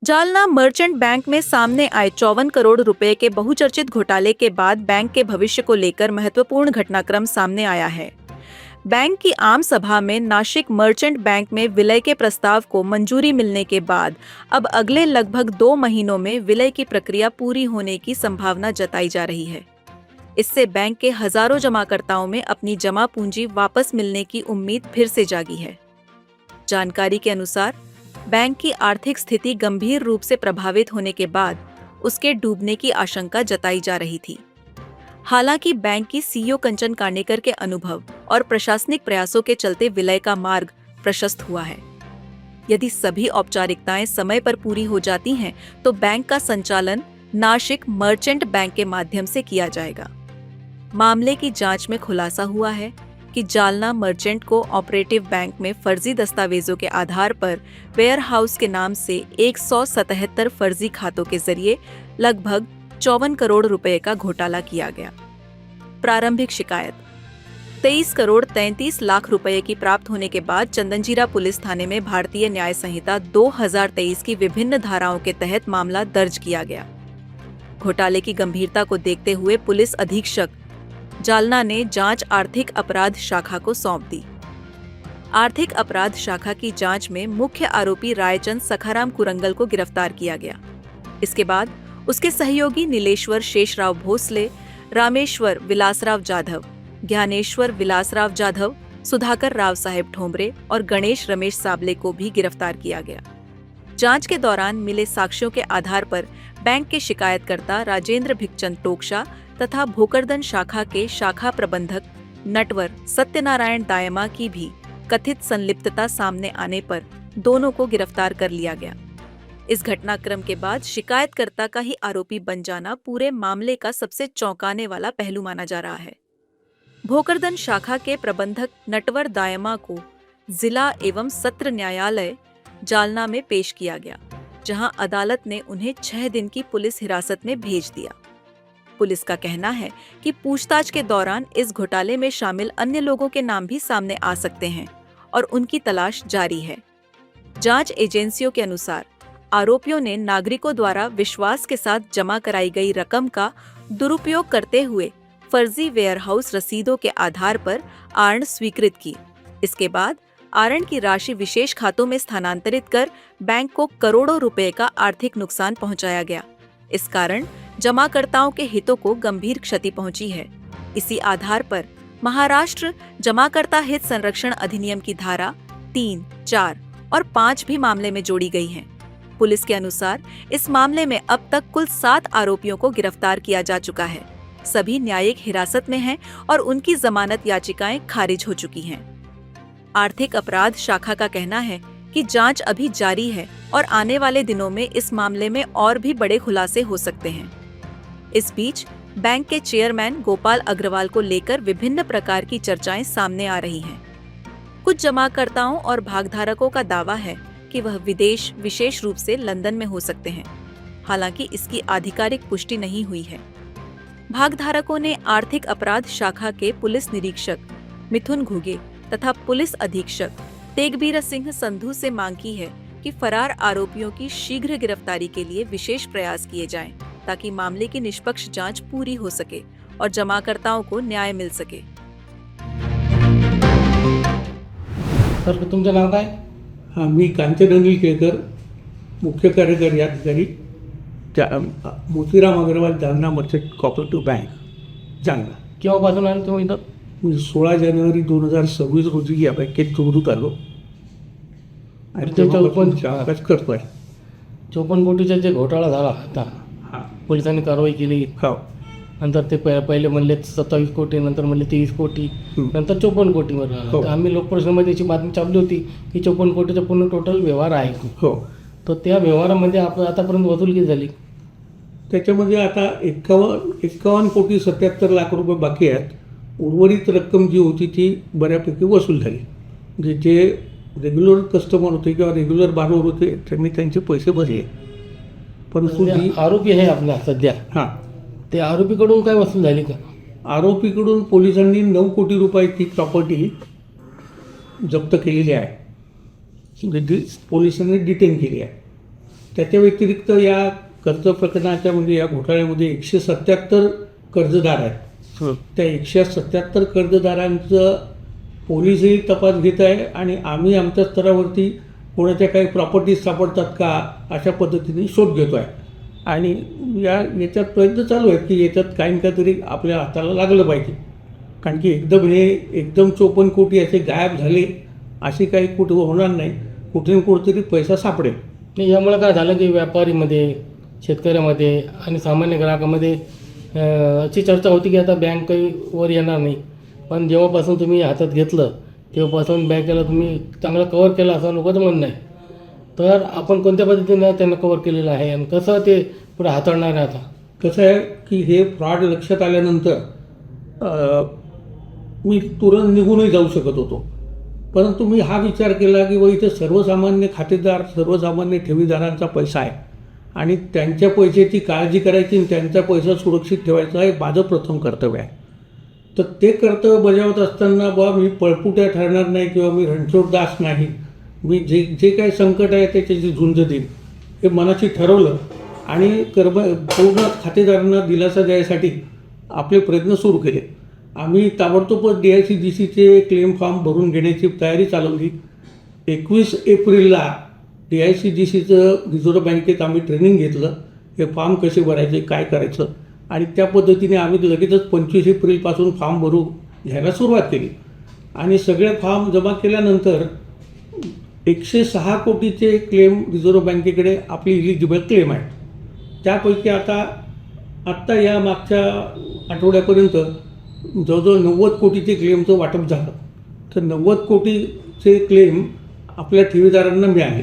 Jalna merchant bank में सामने आए 54 करोड़ रुपए के बहुचर्चित घोटाले के बाद बैंक के भविष्य को लेकर महत्वपूर्ण घटनाक्रम सामने आया है। बैंक की आम सभा में नासिक मर्चेंट बैंक में विलय के प्रस्ताव को मंजूरी मिलने के बाद अब अगले लगभग 2 महीनों में विलय की प्रक्रिया पूरी होने की संभावना जताई जा रही है। इससे बैंक के हजारों जमाकर्ताओं में अपनी जमा पूंजी वापस मिलने की उम्मीद फिर से जागी है। जानकारी के अनुसार बैंक की आर्थिक स्थिति गंभीर रूप से प्रभावित होने के बाद उसके डूबने की आशंका जताई जा रही थी। हालांकि बैंक की सीईओ कंचन कानेकर के अनुभव और प्रशासनिक प्रयासों के चलते विलय का मार्ग प्रशस्त हुआ है। यदि सभी औपचारिकताएं समय पर पूरी हो जाती हैं, तो बैंक का संचालन नासिक मर्चेंट बैंक के माध्यम से किया जाएगा। मामले की जांच में खुलासा हुआ है कि Jalna merchant co operative bank में फर्जी दस्तावेजों के आधार पर वेयर हाउस के नाम से 177 फर्जी खातों के जरिए लगभग 54 करोड़ रुपए का घोटाला किया गया। प्रारंभिक शिकायत 23 करोड़ 33 लाख रुपए की प्राप्त होने के बाद चंदनजीरा पुलिस थाने में भारतीय न्याय संहिता 2023 की विभिन्न धाराओं के तहत मामला दर्ज किया गया। घोटाले की गंभीरता को देखते हुए पुलिस अधीक्षक जालना ने जांच आर्थिक अपराध शाखा को सौंप दी। आर्थिक अपराध शाखा की जांच में मुख्य आरोपी रायचंद सखाराम कुरंगल को गिरफ्तार किया गया। इसके बाद उसके सहयोगी नीलेश्वर शेषराव भोसले, रामेश्वर विलासराव जाधव, ज्ञानेश्वर विलासराव जाधव, सुधाकर राव साहेब ठोंबरे और गणेश रमेश साबले को भी गिरफ्तार किया गया। जांच के दौरान मिले साक्ष्यों के आधार पर बैंक के शिकायतकर्ता राजेंद्र भिकचंद टोकशा तथा भोकरदन शाखा के शाखा प्रबंधक नटवर सत्यनारायण दायमा की भी कथित संलिप्तता सामने आने पर दोनों को गिरफ्तार कर लिया गया। इस घटनाक्रम के बाद शिकायतकर्ता का ही आरोपी बन जाना पूरे मामले का सबसे चौंकाने वाला पहलू माना जा रहा है। भोकरदन शाखा के प्रबंधक नटवर दायमा को जिला एवं सत्र न्यायालय जालना में पेश किया गया, जहां अदालत ने उन्हें 6 दिन की पुलिस हिरासत में भेज दिया। पुलिस का कहना है कि पूछताछ के दौरान इस घोटाले में शामिल अन्य लोगों के नाम भी सामने आ सकते हैं और उनकी तलाश जारी है। जांच एजेंसियों के अनुसार आरोपियों ने नागरिकों द्वारा विश्वास के साथ जमा कराई गई रकम का दुरुपयोग करते हुए फर्जी वेयरहाउस रसीदों के आधार पर आर्ण स्वीकृत की। इसके बाद आर्ण की राशि विशेष खातों में स्थानांतरित कर बैंक को करोड़ों रुपए का आर्थिक नुकसान पहुंचाया गया। इस कारण जमाकर्ताओं के हितों को गंभीर क्षति पहुंची है। इसी आधार पर महाराष्ट्र जमाकर्ता हित संरक्षण अधिनियम की धारा 3, 4 और 5 भी मामले में जोड़ी गई हैं। पुलिस के अनुसार इस मामले में अब तक कुल 7 आरोपियों को गिरफ्तार किया जा चुका है। सभी न्यायिक हिरासत में हैं और उनकी जमानत याचिकाएं खारिज हो चुकी हैं। आर्थिक अपराध शाखा का कहना है कि जांच अभी जारी है और आने वाले दिनों में इस मामले में और भी बड़े खुलासे हो सकते हैं। इस बीच बैंक के चेयरमैन गोपाल अग्रवाल को लेकर विभिन्न प्रकार की चर्चाएं सामने आ रही हैं। कुछ जमाकर्ताओं और भागधारकों का दावा है कि वह विदेश, विशेष रूप से लंदन में हो सकते हैं। हालांकि इसकी आधिकारिक पुष्टि नहीं हुई है। भागधारकों ने आर्थिक अपराध शाखा के पुलिस निरीक्षक मिथुन घुगे तथा पुलिस अधीक्षक तेगबीर सिंह संधू से मांग की है कि फरार आरोपियों की शीघ्र गिरफ्तारी के लिए विशेष प्रयास किए जाएं, ताकि मामले की निष्पक्ष जांच पूरी हो सके और जमाकर्ताओं को न्याय मिल सके। सर, तुमचं नाव काय? हां, मी कांचन अनिल केळकर, मुख्य कार्यकारी अधिकारी, Motiram Agrawal Jalna merchant cooperative bank Jalna. केव्हापासून आले तुम्ही इथं? मी 16 जानेवारी 2026 रोजी या बँकेत जोडून आलो आणि तेव्हापासून कामकाज करतोय। 54 कोटीचा जे घोटाळा झाला आता, हां, पोलिसांनी कारवाई केली। हो, नंतर ते पहिले म्हणले 27 कोटी, नंतर म्हणले 23 कोटी, नंतर 54 कोटीवर आला। हो. तर आम्ही लोकप्रश्नामध्ये त्याची बातमी छापली होती की 54 कोटीचा पूर्ण टोटल व्यवहार आहे। हो, तर त्या व्यवहारामध्ये आतापर्यंत वसूल किती झाली? त्याच्यामध्ये आता 51 कोटी 77 लाख रुपये बाकी आहेत। उर्वरित रक्कम जी होती ती बऱ्यापैकी वसूल झाली। म्हणजे जे रेग्युलर कस्टमर होते किंवा रेग्युलर बारोवर होते त्यांनी त्यांचे पैसे भरले, परंतु जे आरोपी आहे आपला सध्या, हां, ते आरोपीकडून काय वसूल झाली का? आरोपीकडून पोलिसांनी 9 कोटी रुपयाची प्रॉपर्टी जप्त केलेली आहे, पोलिसांनी डिटेन केली आहे। त्याच्या व्यतिरिक्त या कर्ज प्रकरणाच्या म्हणजे या घोटाळ्यामध्ये 177 कर्जदार आहेत. त्या 177 कर्जदारांचं पोलीसही तपास घेत आहे आणि आम्ही आमच्या स्तरावरती कोणाच्या काही प्रॉपर्टीज सापडतात का अशा पद्धतीने शोध घेतो आहे. आणि याच्यात प्रयत्न चालू आहेत की याच्यात काही तरी आपल्या हाताला लागलं पाहिजे. कारण की एकदम 54 कोटी असे गायब झाले असे काही कुठं होणार नाही. कुठे कुठेतरी पैसा सापडेल. नाही, यामुळे काय झालं की व्यापारीमध्ये, शेतकऱ्यामध्ये आणि सामान्य ग्राहकामध्ये अशी चर्चा होती की आता बँक काही वर येणार नाही. पण जेव्हापासून तुम्ही हातात घेतलं तेव्हापासून बँकेला तुम्ही चांगलं कवर केलं असं लोकांचं म्हणणं आहे. तर आपण कोणत्या पद्धतीनं त्यांना कवर केलेलं आहे आणि कसं ते पुढे हाताळणार आहे? आता कसं आहे की हे फ्रॉड लक्षात आल्यानंतर मी तुरंत निघूनही जाऊ शकत होतो. परंतु मी हा विचार केला की इथे सर्वसामान्य खातेदार, सर्वसामान्य ठेवीदारांचा पैसा आहे आणि त्यांच्या पैशाची काळजी करायची आणि त्यांचा पैसा सुरक्षित ठेवायचा हे माझं प्रथम कर्तव्य आहे. तर ते कर्तव्य बजावत असताना मी पळपुट्या ठरणार नाही किंवा मी रणछोडदास नाही. मी जे काही संकट आहे त्याच्याशी झुंज देईन हे मनाशी ठरवलं आणि पूर्ण खातेदारांना दिलासा द्यायसाठी आपले प्रयत्न सुरू केले. आम्ही ताबडतोब DICGCचे क्लेम फॉर्म भरून घेण्याची तयारी चालवली. 21 एप्रिलला DICGCचं रिझर्व्ह बँकेत आम्ही ट्रेनिंग घेतलं. हे फॉर्म कसे भरायचे, काय करायचं आणि त्या पद्धतीने आम्ही लगेचच 25 एप्रिलपासून फॉर्म घ्यायला सुरुवात केली. आणि सगळे फॉर्म जमा केल्यानंतर 106 कोटीचे क्लेम रिझर्व्ह बँकेकडे आपली इलिजिबल क्लेम आहे. त्यापैकी आत्ता या मागच्या आठवड्यापर्यंत जवळजवळ 90 कोटीचे क्लेमचं वाटप झालं. तर 90 कोटीचे क्लेम आपल्या ठेवीदारांना मिळाले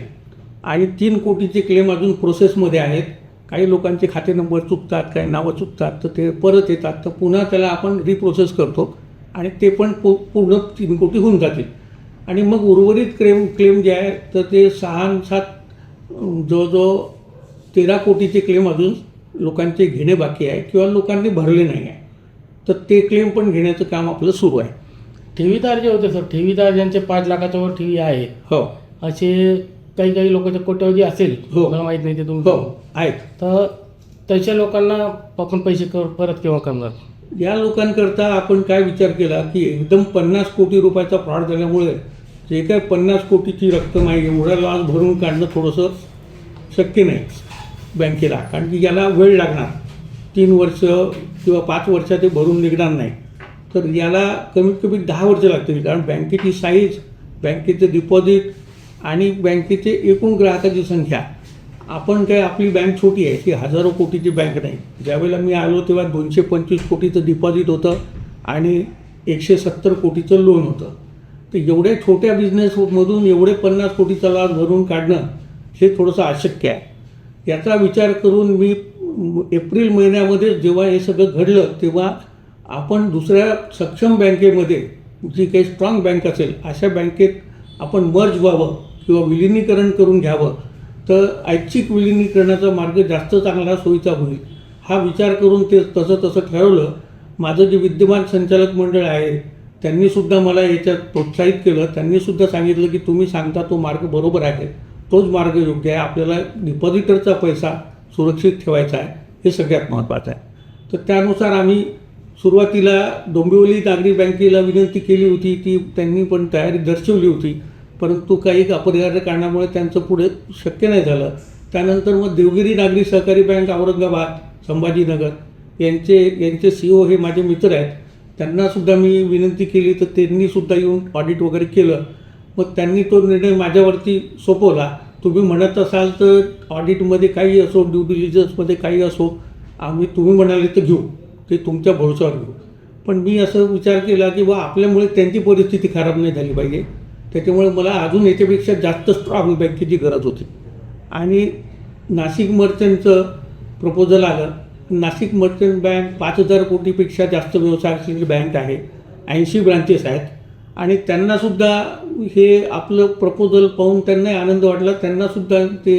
आणि 3 कोटीचे क्लेम अजून प्रोसेसमध्ये आहेत. काही लोकांचे खाते नंबर चुकतात, काही नावं चुकतात, तर ते परत येतात. तर पुन्हा त्याला आपण रिप्रोसेस करतो आणि ते पण पूर्ण 3 कोटी होऊन जातील. आणि मग उर्वरित क्लेम जे आहे तर ते 6-7 जवळजवळ 13 कोटीचे क्लेम अजून लोकांचे घेणे बाकी आहे किंवा लोकांनी भरले नाही आहे. तर ते क्लेम पण घेण्याचं काम आपलं सुरू आहे. ठेवीदार जे होते सर, ठेवीदार ज्यांचे 5 लाखाच्या वर ठेवी आहे, हो, असे काही लोकांच्या कोट्यावधी असेल, हो, मला माहीत नाही ते तुम्ही, हो आहेत. तर तशा लोकांना आपण पैसे परत केव्हा करणार? या लोकांकरता आपण काय विचार केला की एकदम 50 कोटी रुपयाचा फ्रॉड झाल्यामुळे जे काय 50 कोटीची रक्कम आहे एवढा लॉस भरून काढणं थोडंसं शक्य नाही बँकेला. कारण की याला वेळ लागणार, 3 वर्ष किंवा 5 वर्षात ते भरून निघणार नाही. तर याला कमीत कमी 10 वर्ष लागतील. कारण बँकेची साईज, बँकेचे डिपॉझिट आणि बँकेचे एकूण ग्राहकाची संख्या, आपण काय आपली बँक छोटी आहे, ती हजारो कोटीची बँक नाही. ज्यावेळेला मी आलो तेव्हा 225 कोटीचं डिपॉझिट होतं आणि 170 कोटीचं लोन होतं. तर एवढ्या छोट्या बिझनेसमधून एवढे 50 कोटीचा लॉस भरून काढणं हे थोडंसं अशक्य आहे. याचा विचार करून मी एप्रिल महिन्यामध्ये जेव्हा हे सगळं घडलं तेव्हा आपण दुसऱ्या सक्षम बँकेमध्ये, जी काही स्ट्रॉंग बँक असेल अशा बँकेत आपण मर्ज व्हावं किंवा विलिनीकरण करून घ्यावं, तर ऐच्छिक विलिनीकरणाचा मार्ग जास्त चांगला सोयीचा होईल हा विचार करून ते तसं ठरवलं. माझं जे विद्यमान संचालक मंडळ आहे त्यांनीसुद्धा मला याच्यात प्रोत्साहित केलं. त्यांनीसुद्धा सांगितलं की तुम्ही सांगता तो मार्ग बरोबर आहे, तोच मार्ग योग्य आहे. आपल्याला डिपॉझिटरचा पैसा सुरक्षित ठेवायचा आहे, हे सगळ्यात महत्त्वाचं आहे. तर त्यानुसार आम्ही सुरुवातीला डोंबिवली नागरी बँकेला विनंती केली होती. ती त्यांनी पण तयारी दर्शवली होती, परंतु काही अपरिहार्य कारणामुळे त्यांचं पुढे शक्य नाही झालं. त्यानंतर मग देवगिरी नागरी सहकारी बँक औरंगाबाद, संभाजीनगर यांचे CEO हे माझे मित्र आहेत. त्यांनासुद्धा मी विनंती केली तर त्यांनीसुद्धा येऊन ऑडिट वगैरे केलं. मग त्यांनी तो निर्णय माझ्यावरती सोपवला. तुम्ही म्हणत असाल तर ऑडिटमध्ये काही असो, ड्यू डिलिजन्समध्ये काही असो, तुम्ही म्हणाले तर घेऊ, ते तुमच्या भरोशावर घेऊ. पण मी असं विचार केला की आपल्यामुळे त्यांची परिस्थिती खराब नाही झाली पाहिजे. त्याच्यामुळे मला अजून याच्यापेक्षा जास्त स्ट्रॉंग बँकेची गरज होती. आणि नाशिक मर्चंटचं प्रपोजल आलं. नाशिक मर्चंट बँक 5,000 कोटीपेक्षा जास्त व्यवसाय असलेली बँक आहे, 80 ब्रांचेस आहेत. आणि त्यांनासुद्धा हे आपलं प्रपोजल पाहून त्यांनाही आनंद वाटला. त्यांनासुद्धा ते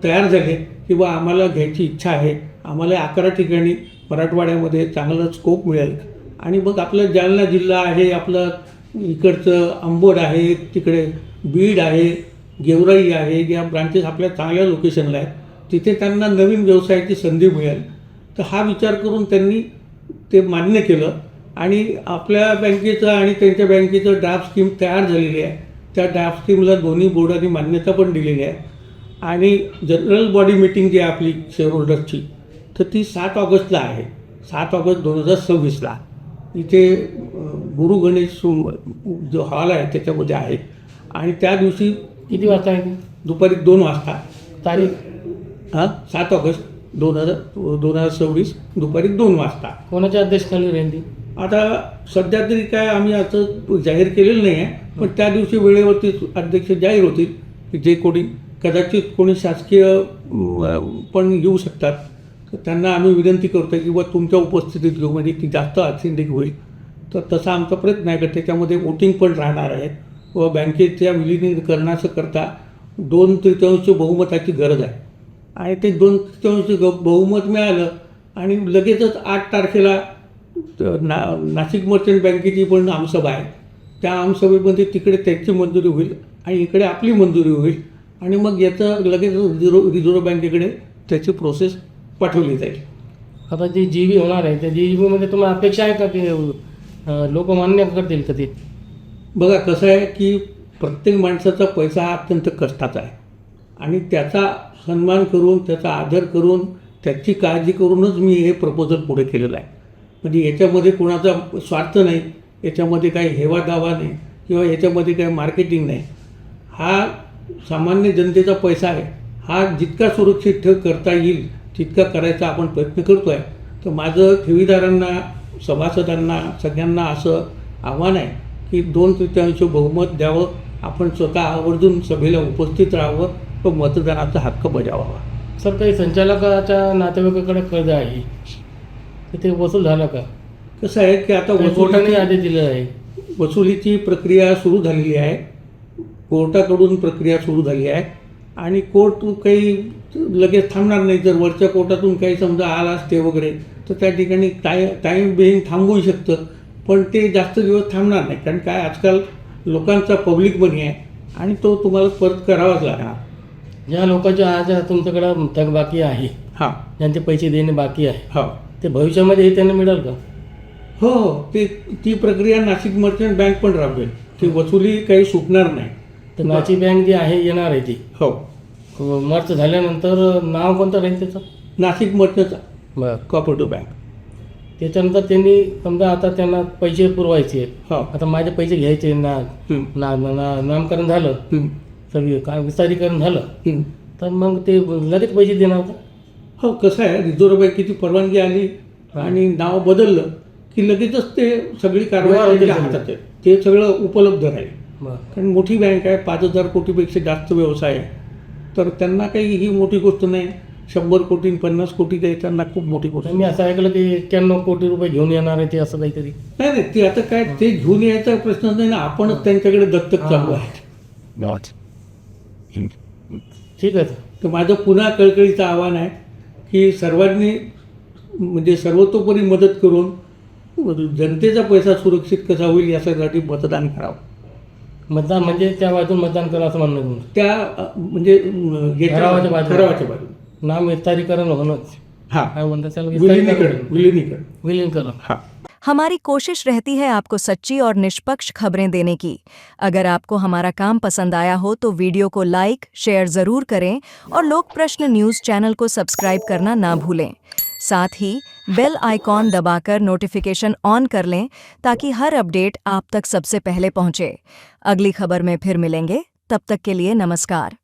तयार झाले की आम्हाला घ्यायची इच्छा आहे, आम्हाला 11 ठिकाणी मराठवाड्यामध्ये चांगलं स्कोप मिळेल. आणि मग आपला जालना जिल्हा आहे, आपलं इकडचं अंबड आहे, तिकडे बीड आहे, गेवराई आहे, या ब्रांचेस आपल्या चांगल्या लोकेशनला आहेत, तिथे त्यांना नवीन व्यवसायाची संधी मिळेल. तर हा विचार करून त्यांनी ते मान्य केलं आणि आपल्या बँकेचं आणि त्यांच्या बँकेचं ड्राफ्ट स्कीम तयार झालेली आहे. त्या ड्राफ्ट स्कीमला दोन्ही बोर्डांनी मान्यता पण दिलेली आहे. आणि जनरल बॉडी मीटिंग जी आहे आपली शेअरहोल्डर्सची, तर ती 7 ऑगस्टला आहे. 7 ऑगस्ट 2026ला इथे गुरु गणेश जो हॉल आहे त्याच्यामध्ये आहे. आणि त्या दिवशी किती वाजता आहे ती? दुपारी 2 वाजता तारीख 7 ऑगस्ट 2026 दुपारी 2 वाजता. कोणाच्या अध्यक्षतेखाली राहील ती? आता सध्या तरी काय आम्ही असं जाहीर केलेलं नाही आहे, पण त्या दिवशी वेळेवरती अध्यक्ष जाहीर होतील की जे कोणी कदाचित कोणी शासकीय पण येऊ शकतात. तर त्यांना आम्ही विनंती करतो की तुमच्या उपस्थितीत घेऊ, म्हणजे ती जास्त अथेंटिक होईल. तर तसा आमचा प्रयत्न आहे की त्याच्यामध्ये वोटिंग पण राहणार आहेत व बँकेच्या विलिनीकरणाकरता 2/3 बहुमताची गरज आहे. आणि ते 2/3 बहुमत मिळालं आणि लगेचच 8 तारखेला नाशिक मर्चंट बँकेची पण आमसभा आहे. त्या आमसभेमध्ये तिकडे त्याची मंजुरी होईल आणि इकडे आपली मंजुरी होईल आणि मग याचं लगेच रिझर्व्ह बँकेकडे त्याची प्रोसेस पाठवली जाईल. आता जी GV होणार आहे त्या GVमध्ये तुम्हाला अपेक्षा आहे का की लोक मान्य करतील का ते? बघा कसं आहे की प्रत्येक माणसाचा पैसा हा अत्यंत कष्टाचा आहे आणि त्याचा सन्मान करून, त्याचा आदर करून, त्याची काळजी करूनच मी हे प्रपोजल पुढे केलेलं आहे. म्हणजे याच्यामध्ये कोणाचा स्वार्थ नाही, याच्यामध्ये काही हेवादावा नाही किंवा याच्यामध्ये काही मार्केटिंग नाही. हा सामान्य जनतेचा पैसा आहे. हा जितका सुरक्षित करता येईल तितका करायचा आपण प्रयत्न करतो आहे. तर माझं ठेवीदारांना, सभासदांना, सगळ्यांना असं आव्हान आहे की 2/3 बहुमत द्यावं, आपण स्वतः आवर्जून सभेला उपस्थित राहावं व मतदानाचा हक्क बजावावा. सर, काही संचालकाच्या नातेवाईकाकडे कर्ज आहे तर ते वसूल झालं का? कसं आहे की आता कोर्टाने आदेश दिलेला आहे. वसुलीची प्रक्रिया सुरू झालेली आहे. कोर्टाकडून प्रक्रिया सुरू झाली आहे आणि कोर्ट काही लगेच थांबणार नाही. जर वरच्या कोर्टातून काही समजा आला असते वगैरे तर त्या ठिकाणी टाईम बेईंग थांबवू शकतं, पण ते जास्त दिवस थांबणार नाही. कारण काय आजकाल लोकांचा पब्लिक मनी आहे आणि तो तुम्हाला परत करावाच लागणार. ज्या लोकांच्या आज तुमच्याकडं थकबाकी आहे, हां ज्यांचे पैसे देणे बाकी आहे, हो ते भविष्यामध्ये त्यांना मिळेल का? हो ती प्रक्रिया नाशिक मर्चंट बँक पण राबवेल. ती वसुली काही सुटणार नाही. तर नाशिक बँक जी आहे येणार आहे ती हो, मर्ज झाल्यानंतर नाव कोणतं राहील त्याचं? नाशिक मर्चंट बरं. Cooperative bank. त्याच्यानंतर त्यांनी समजा आता त्यांना पैसे पुरवायचे, हो आता माझे पैसे घ्यायचे नामकरण झालं, सगळी काय विस्तारीकरण झालं तर मग ते लगेच पैसे देणार का? हो, कसं आहे रिझर्व्ह बँकेची परवानगी आली आणि नाव बदललं की लगेचच ते सगळी कारवाई त्यांच्या हातात आहे. ते सगळं उपलब्ध राहील. कारण मोठी बँक आहे, 5,000 कोटीपेक्षा जास्त व्यवसाय आहे. तर त्यांना काही ही मोठी गोष्ट नाही. 100 कोटी 50 कोटी काही त्यांना खूप मोठी गोष्ट. मी असं ऐकलं की 91 कोटी रुपये घेऊन येणार आहे ते, असं काहीतरी. नाही, ते आता काय ते घेऊन यायचा प्रश्न नाही ना. आपणच त्यांच्याकडे दत्तक चालू आहे. ठीक आहे. तर माझं पुन्हा कळकळीचं आव्हान आहे की सर्वांनी म्हणजे सर्वतोपरी मदत करून जनतेचा पैसा सुरक्षित कसा होईल यासाठी मतदान करावं. मतदान म्हणजे त्या बाजून मतदान करा असं म्हणणं तुमचं? त्या म्हणजे ठरावाच्या बाजून नाम विस्तारीकरण होणंच. हाँ, काय म्हणतात त्याला? विलीनीकरण. हाँ. हमारी कोशिश रहती है आपको सच्ची और निष्पक्ष खबरें देने की। अगर आपको हमारा काम पसंद आया हो तो वीडियो को लाइक, शेयर जरूर करें और लोक प्रश्न न्यूज़ चैनल को सब्सक्राइब करना ना भूलें। साथ ही बेल आइकॉन दबाकर नोटिफिकेशन ऑन कर लें ताकि हर अपडेट आप तक सबसे पहले पहुंचे। अगली खबर में फिर मिलेंगे, तब तक के लिए नमस्कार।